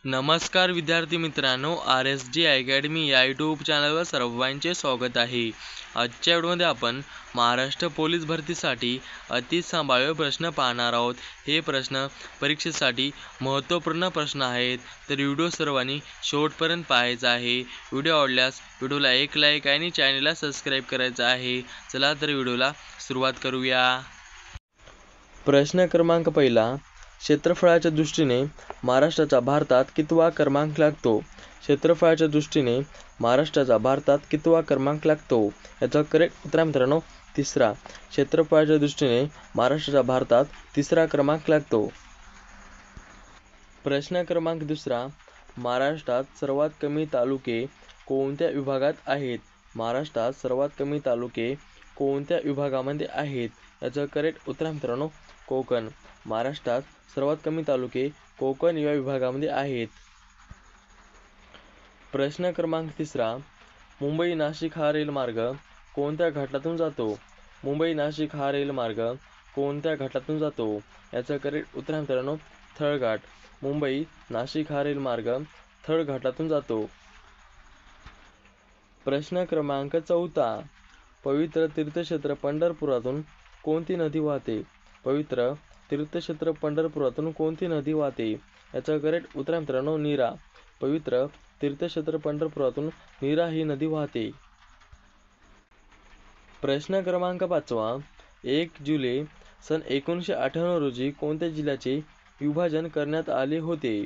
नमस्कार विद्यार्थी मित्रांनो, RSG अकॅडमी या यूट्यूब चॅनलवर सर्वांचे स्वागत आहे. आजच्या व्हिडिओमध्ये आपण महाराष्ट्र पोलीस भरतीसाठी अति संभाव्य प्रश्न पाहणार आहोत. हे प्रश्न परीक्षेसाठी महत्त्वपूर्ण प्रश्न आहेत, तर व्हिडिओ सर्वांनी शेवटपर्यंत पाहायचा आहे. व्हिडिओ आवडल्यास व्हिडिओला एक लाईक आणि चॅनलला सबस्क्राईब करायचं आहे. चला तर व्हिडिओला सुरुवात करूया. प्रश्न क्रमांक पहिला, क्षेत्रफळाच्या दृष्टीने महाराष्ट्राचा भारतात कितवा क्रमांक लागतो? क्षेत्रफळाच्या दृष्टीने महाराष्ट्राचा भारतात कितवा क्रमांक लागतो? याचा करेक्ट उत्तर मित्रांनो तिसरा. क्षेत्रफळाच्या दृष्टीने महाराष्ट्राचा भारतात तिसरा क्रमांक लागतो. प्रश्न क्रमांक दुसरा, महाराष्ट्रात सर्वात कमी तालुके कोणत्या विभागात आहेत? महाराष्ट्रात सर्वात कमी तालुके कोणत्या विभागामध्ये आहेत? याचं करेक्ट उत्तर मित्रांनो कोकण. महाराष्ट्रात सर्वात कमी तालुके कोकण या विभागामध्ये आहेत. प्रश्न क्रमांक तिसरा, मुंबई नाशिक हा रेल्वेमार्ग कोणत्या घाटातून जातो? मुंबई नाशिक हा रेल्वेमार्ग कोणत्या घाटातून जातो? याचं करेक्ट उत्तर मित्रांनो थळ घाट. मुंबई नाशिक हा रेल्वेमार्ग थळ घाटातून जातो. प्रश्न क्रमांक चौथा, पवित्र तीर्थक्षेत्र पंढरपुरातून कोणती नदी वाहते? पवित्र तीर्थक्षेत्र पंढरपुरातून कोणती नदी वाहते? याचं करेक्ट उत्तर मित्रांनो नीरा. पवित्र तीर्थक्षेत्र पंढरपुरातून नीरा ही नदी वाहते. प्रश्न क्रमांक पाचवा, 1 जुलै सन 1998 रोजी कोणत्या जिल्ह्याचे विभाजन करण्यात आले होते?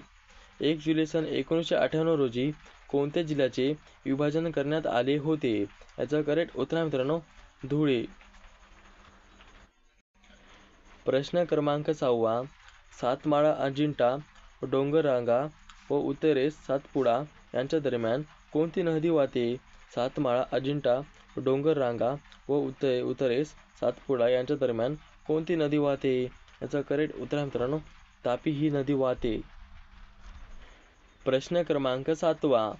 1 जुलै सन 1998 रोजी कोणत्या जिल्ह्याचे विभाजन करण्यात आले होते? याचं करेक्ट उत्तर मित्रांनो धुळे. प्रश्न क्रमांक 6, सातमाळा अजिंठा डोंगररांगा व उत्तरेस सातपुडा यांच्या दरम्यान कोणती नदी वाहते? सातमाळा अजिंठा डोंगररांगा व उत्तरेस सातपुडा यांच्या दरम्यान कोणती नदी वाहते? याचं करेक्ट उत्तर मित्रांनो तापी ही नदी वाहते. प्रश्न क्रमांक 7,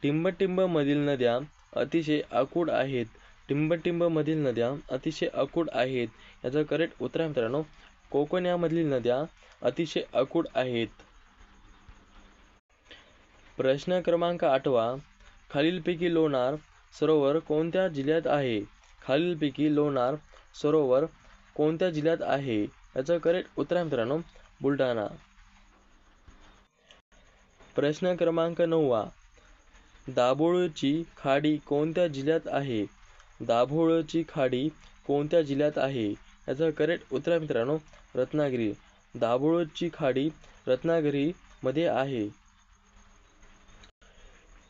टिंबटिंब मधील नद्या अतिशय आकूड आहेत. टिंबटिंब मधील नद्या अतिशय आकूड आहेत. याचं करेक्ट उत्तर मित्रांनो कोकण यामधील नद्या अतिशय आकूड आहेत. प्रश्न क्रमांक 8, खालीलपैकी लोणार सरोवर कोणत्या जिल्ह्यात आहे? खालीलपैकी लोणार सरोवर कोणत्या जिल्ह्यात आहे? याचं करेक्ट उत्तर मित्रांनो बुलढाणा. प्रश्न क्रमांक 9, दाभोळची खाडी कोणत्या जिल्ह्यात आहे? दाभोळची खाडी कोणत्या जिल्ह्यात आहे? याचं करेक्ट उत्तर मित्रांनो रत्नागिरी. दाभोळची खाडी रत्नागिरी मध्ये आहे.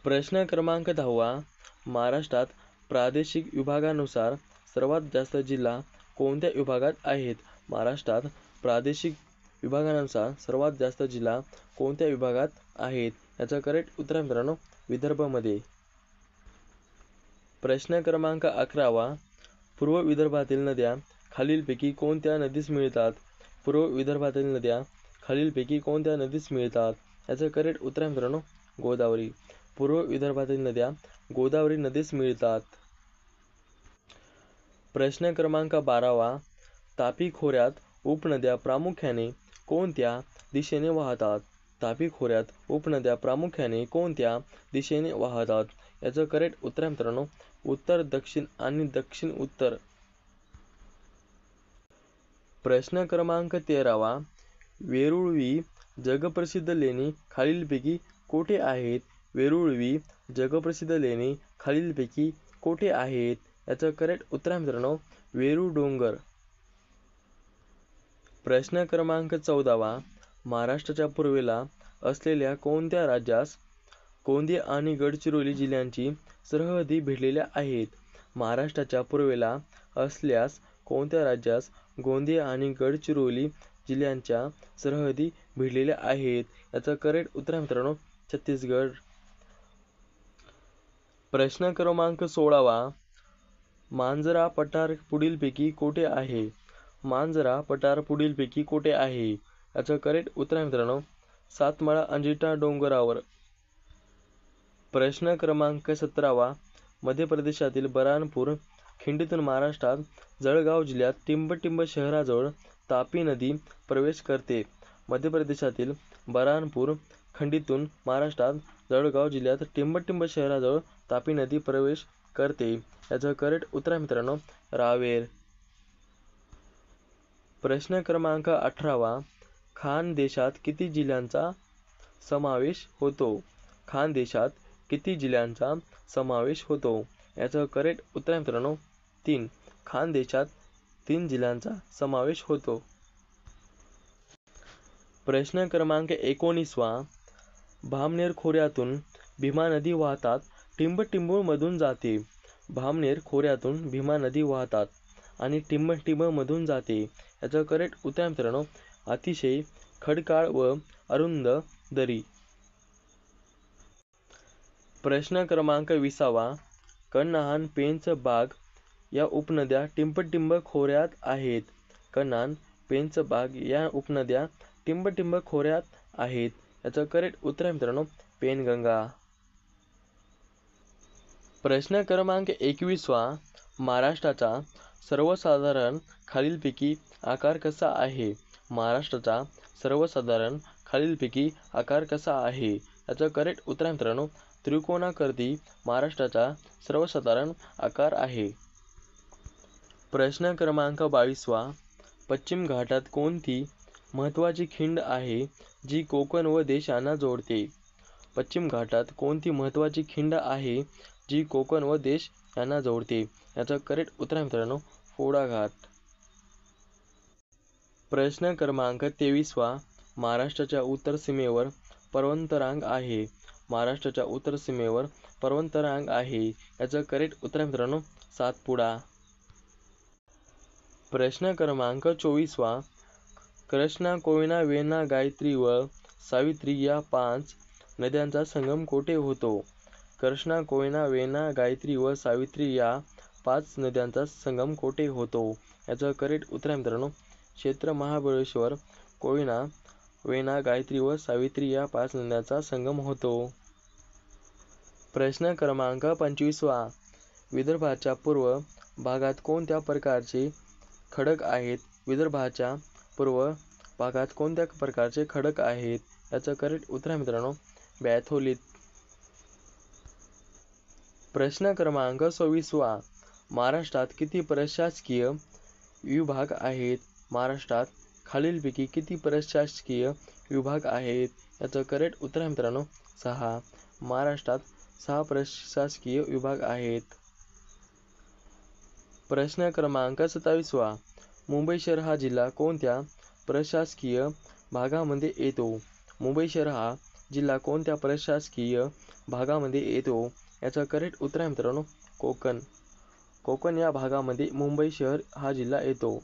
प्रश्न क्रमांक 10, महाराष्ट्रात प्रादेशिक विभागानुसार सर्वात जास्त जिल्हा कोणत्या विभागात आहेत? महाराष्ट्रात प्रादेशिक विभागानुसार सर्वात जास्त जिल्हा कोणत्या विभागात आहेत? याचं करेक्ट उत्तर मित्रांनो विदर्भमध्ये. प्रश्न क्रमांक 11, पूर्व विदर्भातील नद्या खालीलपैकी कोणत्या नदीस मिळतात? पूर्व विदर्भातील नद्या खालीलपैकी कोणत्या नदीस मिळतात? याचं करेक्ट उत्तर मित्रांनो गोदावरी. पूर्व विदर्भातील नद्या गोदावरी नदीस मिळतात. प्रश्न क्रमांक 12, तापी खोऱ्यात उपनद्या प्रामुख्याने कोणत्या दिशेने वाहतात? तापी खोऱ्यात उपनद्या प्रामुख्याने कोणत्या दिशेने वाहतात? याचं करेक्ट उत्तर मित्रांनो उत्तर दक्षिण आणि दक्षिण उत्तर. प्रश्न क्रमांक 13, वेरूळवी जगप्रसिद्ध लेणी खालीलपैकी कोठे आहेत? वेरूळवी जगप्रसिद्ध लेणी खालीलपैकी कोठे आहेत? याचं करेक्ट उत्तर मित्रांनो वेरूळ डोंगर. प्रश्न क्रमांक 14, महाराष्ट्राच्या पूर्वेला असलेल्या कोणत्या राज्यास गोंदिया आणि गडचिरोली जिल्ह्यांची सरहद्दी भेटलेल्या आहेत? महाराष्ट्राच्या पूर्वेला असल्यास कोणत्या राज्यास गोंदिया आणि गडचिरोली जिल्ह्यांच्या सरहद्दी भेटलेल्या आहेत? याचं करेक्ट उत्तर मित्रांनो छत्तीसगड. प्रश्न क्रमांक 16, मांजरा पठार पुढीलपैकी कोठे आहे? मांजरा पठार पुढीलपैकी कोठे आहे? याचं करेक्ट उत्तर मित्रांनो सातमाळा अजिंठा डोंगरावर. प्रश्न क्रमांक 17, मध्य प्रदेशातील बऱ्हाणपूर खिंडीतून महाराष्ट्रात जळगाव जिल्ह्यात टिंबटिंब शहराजवळ तापी नदी प्रवेश करते. मध्य प्रदेशातील बऱ्हाणपूर खंडीतून महाराष्ट्रात जळगाव जिल्ह्यात टिंबटिंब शहराजवळ तापी नदी प्रवेश करते. याचं करेक्ट उत्तर आहे मित्रांनो रावेर. प्रश्न क्रमांक 18. खानदेशात किती जिल्ह्यांचा समावेश होतो? खानदेशात किती जिल्ह्यांचा समावेश होतो? याचं करेक्ट उत्तर आहे मित्रांनो 3. खानदेशात 3 जिल्ह्यांचा समावेश होतो. प्रश्न क्रमांक 19. भामनेर खोऱ्यातून भीमा नदी वाहतात टिंबटिंबमधून जाते. भामनेर खोऱ्यातून भीमा नदी वाहतात आणि टिंबटिंबमधून जाते. याचं करेक्ट उत्तर आहे मित्रांनो अतिशय खडकाळ व अरुंद दरी. प्रश्न क्रमांक 20. कन्हान, पेंच, बाग या उपनद्या टिंबटिंब खोऱ्यात आहेत. कन्हान, पेंच, बाग या उपनद्या टिंबटिंब खोऱ्यात आहेत. याचं करेक्ट उत्तर आहे मित्रांनो पेनगंगा. प्रश्न क्रमांक 21. महाराष्ट्राचा सर्वसाधारण खालीलपैकी आकार कसा आहे? महाराष्ट्राचा सर्वसाधारण खालीलपैकी आकार कसा आहे? याचं करेक्ट उत्तर आहे मित्रांनो त्रिकोणाकृती महाराष्ट्राचा सर्वसाधारण आकार आहे. प्रश्न क्रमांक 22. पश्चिम घाटात कोणती महत्त्वाची खिंड आहे जी कोकण व देश यांना जोडते? पश्चिम घाटात कोणती महत्त्वाची खिंड आहे जी कोकण व देश यांना जोडते? याचं करेक्ट उत्तर आहे मित्रांनो फोडा घाट. प्रश्न क्रमांक 23. महाराष्ट्राच्या उत्तर सीमेवर पर्वतरांग आहे. महाराष्ट्राच्या उत्तर सीमेवर पर्वतरांग आहे. याचं करेक्ट उत्तर आहे मित्रांनो सातपुडा. प्रश्न क्रमांक 24. कृष्णा, कोयना, वेण्णा, गायत्री व सावित्री या 5 नद्यांचा संगम कोठे होतो? कृष्णा, कोयना, वेण्णा, गायत्री व सावित्री या 5 नद्यांचा संगम कोठे होतो? याचं करेक्ट उत्तर आहे मित्रांनो क्षेत्र महाबळेश्वर. कोयना, वेण्णा, गायत्री व सावित्री या 5 नद्यांचा संगम होतो. प्रश्न क्रमांक 25. विदर्भाच्या पूर्व भागात कोणत्या प्रकारचे खडक आहेत? विदर्भाच्या पूर्व भागात कोणत्या प्रकारचे खडक आहेत? याचं करेक्ट उत्तर आहे मित्रांनो बॅथोलिथ. प्रश्न क्रमांक 26. महाराष्ट्रात किती प्रशासकीय विभाग आहेत? महाराष्ट्रात खालीलपैकी किती प्रशासकीय विभाग आहेत? याचं करेक्ट उत्तर आहे मित्रांनो 6. महाराष्ट्रात 6 प्रशासकीय विभाग आहेत. प्रश्न क्रमांक 27. मुंबई शहर हा जिल्हा कोणत्या प्रशासकीय भागामध्ये येतो? मुंबई शहर हा जिल्हा कोणत्या प्रशासकीय भागामध्ये येतो? याचं करेक्ट उत्तर आहे मित्रांनो कोकण. कोकण या भागामध्ये मुंबई शहर हा जिल्हा येतो.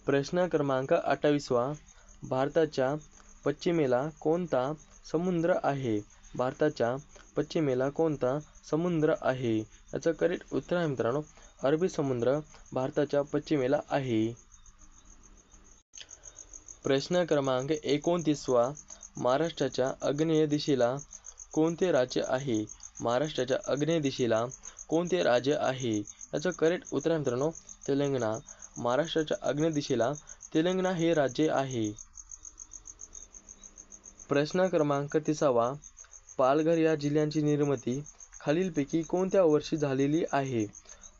प्रश्न क्रमांक 28. भारताच्या पश्चिमेला कोणता समुद्र आहे? भारताच्या पश्चिमेला कोणता समुद्र आहे? याचं करेक्ट उत्तर आहे मित्रांनो अरबी समुद्र भारताच्या पश्चिमेला आहे. प्रश्न क्रमांक 29. महाराष्ट्राच्या आग्नेय दिशेला कोणते राज्य आहे? महाराष्ट्राच्या आग्नेय दिशेला कोणते राज्य आहे? याचं करेक्ट उत्तर आहे मित्रांनो तेलंगणा. महाराष्ट्राच्या आग्नेय दिशेला तेलंगणा हे राज्य आहे. प्रश्न क्रमांक 30. पालघर या जिल्ह्याची निर्मिती खालीलपैकी कोणत्या वर्षी झालेली आहे?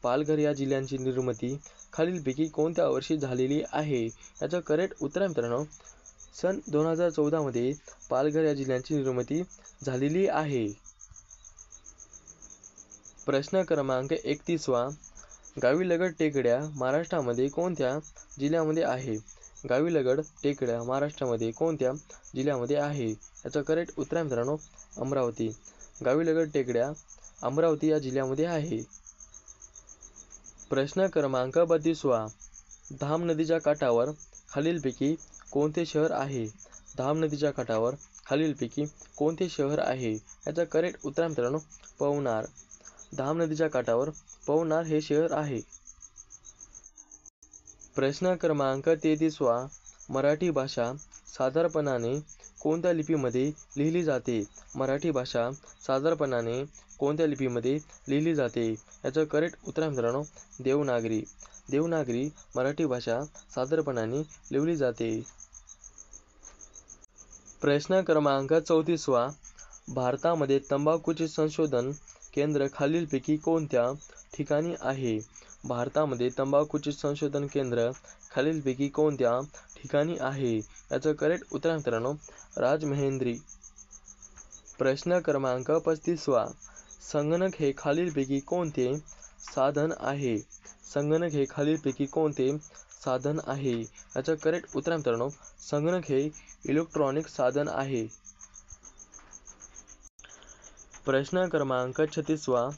पालघर या जिल्ह्याची निर्मिती खालीलपैकी कोणत्या वर्षी झालेली आहे? याचं करेक्ट उत्तर आहे मित्रांनो सन 2014 मध्ये पालघर या जिल्ह्याची निर्मिती झालेली आहे. प्रश्न क्रमांक 31. गावीलगड टेकड्या महाराष्ट्रामध्ये कोणत्या जिल्ह्यामध्ये आहे? गावीलगड टेकड्या महाराष्ट्रामध्ये कोणत्या जिल्ह्यामध्ये आहे? याचं करेक्ट उत्तर आहे मित्रांनो अमरावती. गावीलगड टेकड्या अमरावती या जिल्ह्यामध्ये आहे. प्रश्न क्रमांक 32. धाम नदीच्या काठावर खालीलपैकी कोणते शहर आहे? धाम नदीच्या काठावर खालीलपैकी कोणते शहर आहे? याचं करेक्ट उत्तर आहे मित्रांनो पवनार. धाम नदीच्या काठावर पवनार हे शहर आहे. प्रश्न क्रमांक 33. मराठी भाषा साधारणपणाने कोणत्या लिपीमध्ये लिहिली जाते? मराठी भाषा साधारणपणाने कोणत्या लिपीमध्ये लिहिली जाते? याचं करेक्ट उत्तर आहे मित्रांनो देवनागरी. देवनागरी मराठी भाषा साधारणपणाने लिहिली जाते. प्रश्न क्रमांक 34. भारतामध्ये तंबाखूचे संशोधन केंद्र खालीलपैकी कोणत्या ठिकाणी आहे? भारतामध्ये तंबाखूचे संशोधन केंद्र खालीलपैकी कोणत्या ठिकाणी आहे? याचं करेक्ट उत्तर मित्रांनो राजमहेंद्री. प्रश्न क्रमांक 35. संगणक हे खालीलपैकी कोणते साधन आहे? संगणक हे खालीलपैकी कोणते साधन आहे? याचं करेक्ट उत्तर मित्रांनो संगणक हे इलेक्ट्रॉनिक साधन आहे. प्रश्न क्रमांक 36.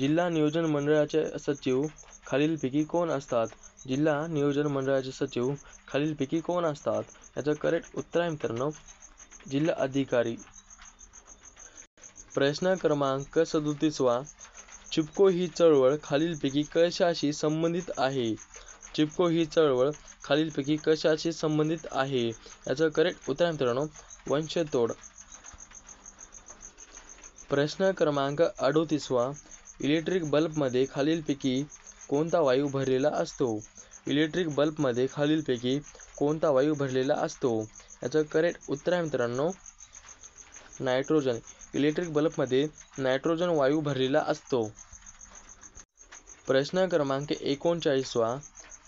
जिल्हा नियोजन मंडळाचे सचिव खालीलपैकी कोण असतात? जिल्हा नियोजन मंडळाचे सचिव खालीलपैकी कोण असतात? याचं करेक्ट उत्तर आहे मित्रांनो जिल्हा अधिकारी. प्रश्न क्रमांक 37. चिपको ही चळवळ खालीलपैकी कशाशी संबंधित आहे? चिपको ही चळवळ खालीलपैकी कशाशी संबंधित आहे? याचं करेक्ट उत्तर मित्रांनो वंशतोड. प्रश्न क्रमांक 38. इलेक्ट्रिक बल्बमध्ये खालीलपैकी कोणता वायू भरलेला असतो? इलेक्ट्रिक बल्बमध्ये खालीलपैकी कोणता वायू भरलेला असतो? याचं करेक्ट उत्तर आहे मित्रांनो नायट्रोजन. इलेक्ट्रिक बल्बमध्ये नायट्रोजन वायू भरलेला असतो. प्रश्न क्रमांक 39.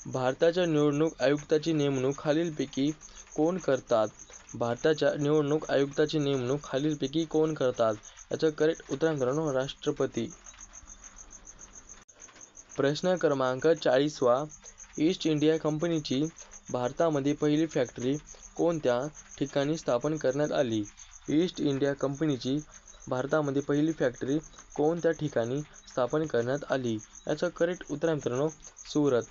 भारताच्या निवडणूक आयुक्ताची नेमणूक खालीलपैकी कोण करतात? भारताच्या निवडणूक आयुक्ताची नेमणूक खालीलपैकी कोण करतात? याचं करेक्ट उत्तर मित्रांनो राष्ट्रपती. प्रश्न क्रमांक 40. ईस्ट इंडिया कंपनीची भारतामध्ये पहिली फॅक्टरी कोणत्या ठिकाणी स्थापन करण्यात आली? ईस्ट इंडिया कंपनीची भारतामध्ये पहिली फॅक्टरी कोणत्या ठिकाणी स्थापन करण्यात आली? याचं करेक्ट उत्तर मित्रांनो सुरत.